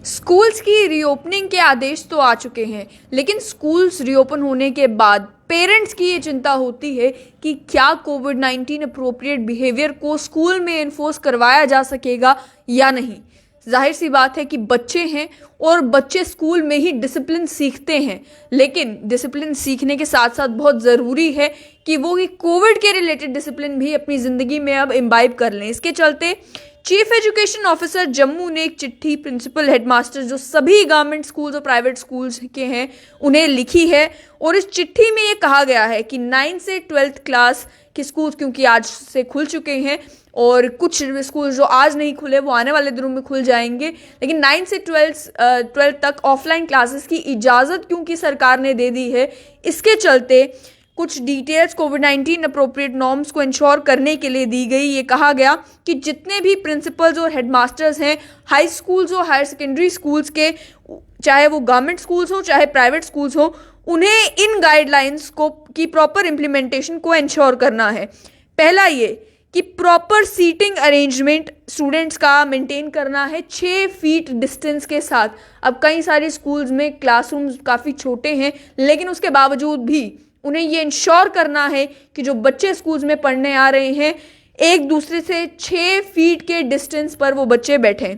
Schools की reopening के आदेश तो आ चुके हैं, लेकिन स्कूल्स रीओपन होने के बाद पेरेंट्स की ये चिंता होती है कि क्या कोविड-19 अप्रोप्रिएट बिहेवियर को स्कूल में इन्फोर्स करवाया जा सकेगा या नहीं। जाहिर सी बात है कि बच्चे हैं और बच्चे स्कूल में ही डिसिप्लिन सीखते हैं, लेकिन डिसिप्लिन सीखने के साथ साथ बहुत ज़रूरी है कि वो कोविड के रिलेटेड डिसिप्लिन भी अपनी ज़िंदगी में अब इम्बाइब कर लें। इसके चलते चीफ एजुकेशन ऑफिसर जम्मू ने एक चिट्ठी प्रिंसिपल हेडमास्टर जो सभी गवर्नमेंट स्कूल्स और प्राइवेट स्कूल्स के हैं उन्हें लिखी है, और इस चिट्ठी में ये कहा गया है कि 9 से 12th क्लास के स्कूल्स क्योंकि आज से खुल चुके हैं और कुछ स्कूल जो आज नहीं खुले वो आने वाले दिनों में खुल जाएंगे, लेकिन 9 से 12 तक ऑफलाइन क्लासेस की इजाज़त क्योंकि सरकार ने दे दी है, इसके चलते कुछ डिटेल्स कोविड-19 अप्रोप्रिएट नॉर्म्स को इंश्योर करने के लिए दी गई। ये कहा गया कि जितने भी प्रिंसिपल्स और हेडमास्टर्स हैं हाई स्कूल्स और हायर सेकेंडरी स्कूल्स के, चाहे वो गवर्नमेंट स्कूल्स हो चाहे प्राइवेट स्कूल्स हो, उन्हें इन गाइडलाइंस को की प्रॉपर इम्प्लीमेंटेशन को इंश्योर करना है। पहला ये कि प्रॉपर सीटिंग अरेंजमेंट स्टूडेंट्स का मेंटेन करना है 6 फीट डिस्टेंस के साथ। अब कई सारे स्कूल्स में क्लासरूम्स काफ़ी छोटे हैं, लेकिन उसके बावजूद भी उन्हें ये इंश्योर करना है कि जो बच्चे स्कूल्स में पढ़ने आ रहे हैं एक दूसरे से 6 फीट के डिस्टेंस पर वो बच्चे बैठें।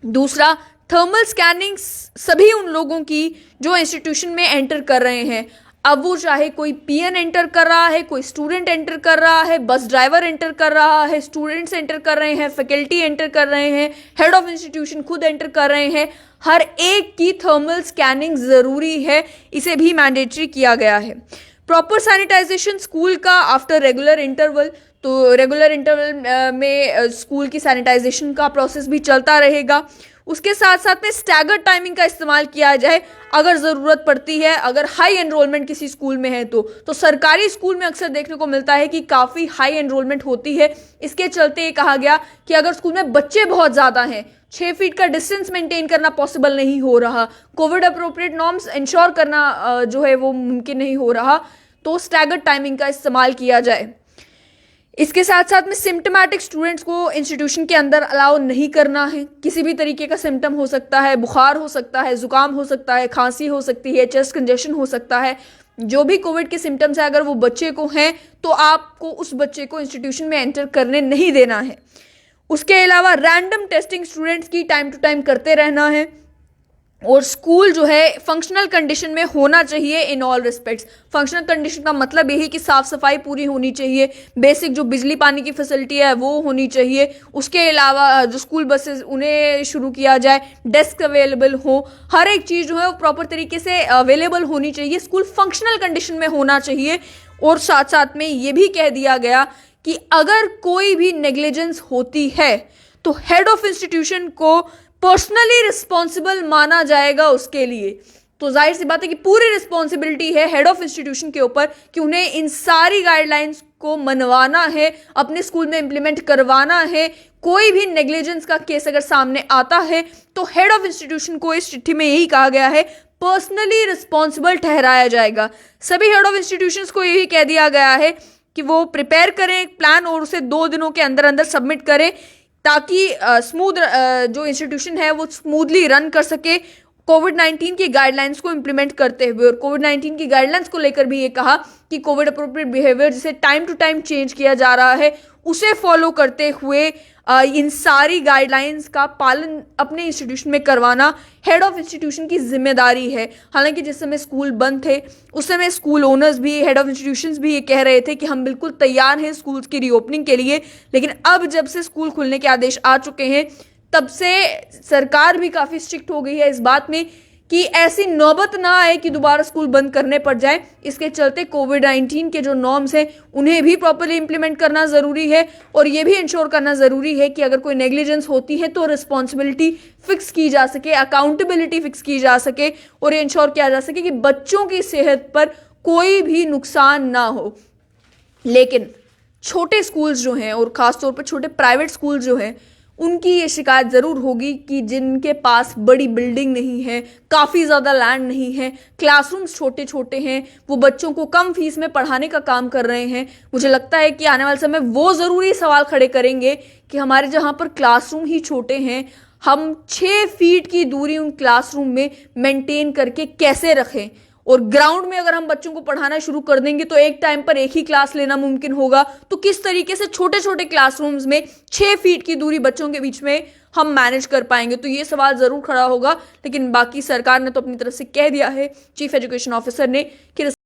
दूसरा, थर्मल स्कैनिंग सभी उन लोगों की जो इंस्टीट्यूशन में एंटर कर रहे हैं, अब वो चाहे कोई पीएन एंटर कर रहा है, कोई स्टूडेंट एंटर कर रहा है, बस ड्राइवर एंटर कर रहा है, स्टूडेंट्स एंटर कर रहे हैं, फैकल्टी एंटर कर रहे हैं, हेड ऑफ इंस्टीट्यूशन खुद एंटर कर रहे हैं, हर एक की थर्मल स्कैनिंग ज़रूरी है, इसे भी मैंडेटरी किया गया है। प्रॉपर सैनिटाइजेशन स्कूल का आफ्टर रेगुलर इंटरवल, तो रेगुलर इंटरवल में स्कूल की सैनिटाइजेशन का प्रोसेस भी चलता रहेगा। उसके साथ साथ में स्टैगर टाइमिंग का इस्तेमाल किया जाए अगर ज़रूरत पड़ती है। अगर हाई एनरोलमेंट किसी स्कूल में है तो सरकारी स्कूल में अक्सर देखने को मिलता है कि काफ़ी हाई एनरोलमेंट होती है। इसके चलते ये कहा गया कि अगर स्कूल में बच्चे बहुत ज़्यादा हैं, 6 फीट का डिस्टेंस मेंटेन करना पॉसिबल नहीं हो रहा, कोविड अप्रोप्रिएट नॉर्म्स इंश्योर करना जो है वो मुमकिन नहीं हो रहा, तो स्टैगर टाइमिंग का इस्तेमाल किया जाए। इसके साथ साथ में सिम्टोमेटिक स्टूडेंट्स को इंस्टीट्यूशन के अंदर अलाउ नहीं करना है। किसी भी तरीके का सिम्टम हो सकता है, बुखार हो सकता है, जुकाम हो सकता है, खांसी हो सकती है, चेस्ट कंजेशन हो सकता है, जो भी कोविड के सिम्टम्स है अगर वो बच्चे को हैं तो आपको उस बच्चे को इंस्टीट्यूशन में एंटर करने नहीं देना है। उसके अलावा रैंडम टेस्टिंग स्टूडेंट्स की टाइम टू टाइम करते रहना है, और स्कूल जो है फंक्शनल कंडीशन में होना चाहिए in all respects. Functional condition का मतलब यही कि साफ़ सफाई पूरी होनी चाहिए, बेसिक जो बिजली पानी की फैसिलिटी है वो होनी चाहिए। उसके अलावा जो स्कूल बसेस उन्हें शुरू किया जाए, डेस्क अवेलेबल हो, हर एक चीज़ जो है वो प्रॉपर तरीके से अवेलेबल होनी चाहिए। स्कूल फंक्शनल कंडीशन में होना चाहिए। और साथ साथ में ये भी कह दिया गया कि अगर कोई भी नेग्लिजेंस होती है तो हेड ऑफ इंस्टीट्यूशन को पर्सनली रिस्पॉन्सिबल माना जाएगा उसके लिए। तो जाहिर सी बात है कि पूरी रिस्पॉन्सिबिलिटी है हेड ऑफ इंस्टीट्यूशन के ऊपर कि उन्हें इन सारी गाइडलाइंस को मनवाना है, अपने स्कूल में इम्प्लीमेंट करवाना है। कोई भी नेग्लिजेंस का केस अगर सामने आता है तो हेड ऑफ इंस्टीट्यूशन को इस चिट्ठी में यही कहा गया है पर्सनली रिस्पॉन्सिबल ठहराया जाएगा। सभी हेड ऑफ इंस्टीट्यूशंस को यही कह दिया गया है कि वो प्रिपेयर करें एक प्लान और उसे 2 दिनों के अंदर अंदर सबमिट करें, ताकि स्मूथ जो इंस्टीट्यूशन है वो स्मूथली रन कर सके कोविड-19 की गाइडलाइंस को इम्प्लीमेंट करते हुए। और कोविड-19 की गाइडलाइंस को लेकर भी ये कहा कि कोविड अप्रोप्रिएट बिहेवियर जिसे टाइम टू टाइम चेंज किया जा रहा है उसे फॉलो करते हुए इन सारी गाइडलाइंस का पालन अपने इंस्टीट्यूशन में करवाना हेड ऑफ इंस्टीट्यूशन की जिम्मेदारी है। हालांकि जिस समय स्कूल बंद थे उस समय स्कूल ओनर्स भी, हेड ऑफ इंस्टीट्यूशंस भी ये कह रहे थे कि हम बिल्कुल तैयार हैं स्कूल्स की रीओपनिंग के लिए, लेकिन अब जब से स्कूल खुलने के आदेश आ चुके हैं तब से सरकार भी काफ़ी स्ट्रिक्ट हो गई है इस बात में कि ऐसी नौबत ना आए कि दोबारा स्कूल बंद करने पड़ जाए। इसके चलते कोविड-19 के जो नॉर्म्स हैं उन्हें भी प्रॉपर्ली इंप्लीमेंट करना ज़रूरी है, और ये भी इंश्योर करना ज़रूरी है कि अगर कोई नेग्लिजेंस होती है तो रिस्पॉन्सिबिलिटी फिक्स की जा सके, अकाउंटेबिलिटी फिक्स की जा सके, और ये इंश्योर किया जा सके कि बच्चों की सेहत पर कोई भी नुकसान ना हो। लेकिन छोटे स्कूल्स जो हैं और ख़ासतौर पर छोटे प्राइवेट स्कूल जो हैं उनकी ये शिकायत ज़रूर होगी कि जिनके पास बड़ी बिल्डिंग नहीं है, काफ़ी ज़्यादा लैंड नहीं है, क्लासरूम्स छोटे छोटे हैं, वो बच्चों को कम फीस में पढ़ाने का काम कर रहे हैं। मुझे लगता है कि आने वाले समय वो ज़रूरी सवाल खड़े करेंगे कि हमारे जहाँ पर क्लासरूम ही छोटे हैं, हम 6 फीट की दूरी उन क्लासरूम में मेंटेन करके कैसे रखें। और ग्राउंड में अगर हम बच्चों को पढ़ाना शुरू कर देंगे तो एक टाइम पर एक ही क्लास लेना मुमकिन होगा, तो किस तरीके से छोटे छोटे क्लासरूम्स में 6 फीट की दूरी बच्चों के बीच में हम मैनेज कर पाएंगे। तो ये सवाल जरूर खड़ा होगा, लेकिन बाकी सरकार ने तो अपनी तरफ से कह दिया है, चीफ एजुकेशन ऑफिसर ने, कि